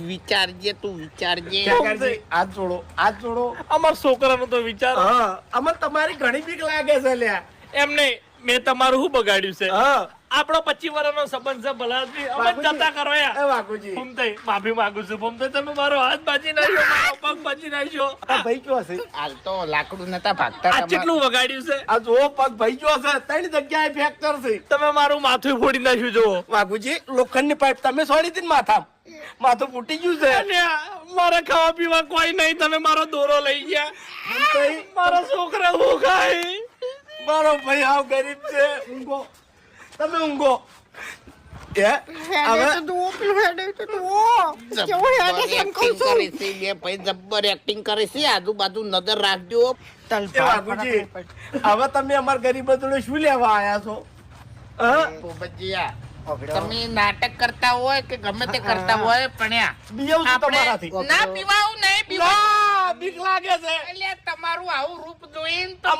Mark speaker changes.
Speaker 1: વિચારજે તું વિચારજે.
Speaker 2: હાથ જોડો
Speaker 3: અમાર છોકરાનો તો વિચાર.
Speaker 2: હા અમને તમારી ઘણી બીક લાગે છે લ્યા.
Speaker 3: એમ નહીં, મેં તમારું શું બગાડ્યું છે?
Speaker 2: હા
Speaker 3: આપણો 25 વર્ષનો સંબંધ છે, ભલાથી અમે જતા કરો યાર.
Speaker 2: એ વાઘુજી
Speaker 3: ભૂમતાઈ, માફી માંગુ છું. ભૂમતાઈ, તમે મારો હાથ બાજી નાખ્યો, મારો પગ બાજી નાખ્યો.
Speaker 2: આ ભાઈ કયો હશે?
Speaker 1: હાલ તો લાકડું નતા ભાગતા
Speaker 3: આ
Speaker 1: તમારે.
Speaker 3: કેટલું વગાડ્યું છે?
Speaker 2: આ જો પગ ભાઈ કયો હશે? 3 જગ્યાએ ફ્રેક્ચર છે.
Speaker 3: તમે મારું માથું ફોડી નાખ્યું જુઓ.
Speaker 2: વાઘુજી લોખંડની પાઇપ તમે છોડી હતી ને માથું ફૂટી ગયું છે.
Speaker 3: અલ્યા, મારા ખાવા પીવા કોઈ નહીં, તમે મારો દોરો લઈ ગયા.
Speaker 2: ભૂમતાઈ,
Speaker 3: મારા છોકરા હું ખાય.
Speaker 2: મારો ભાઈ હાવ ગરીબ છે. ઊંઘો તમે ઊંઘો.
Speaker 1: જબ્બર એક્ટિંગ કરે છે. આજુબાજુ નજર રાખજો.
Speaker 2: વાઘુજી હવે તમે અમાર ગરીબ જોડે શું લેવા આયા છો? હા
Speaker 1: ભૂપતજીયા, તમે નાટક કરતા હોય કે ગમે તે કરતા હોય પણ
Speaker 2: બીજાવ છું તમારાથી.
Speaker 1: ના પીવાવું નહીં પીવા.
Speaker 2: બીક લાગે છે.
Speaker 1: એટલે તમારું આવું રૂપ જોઈને તો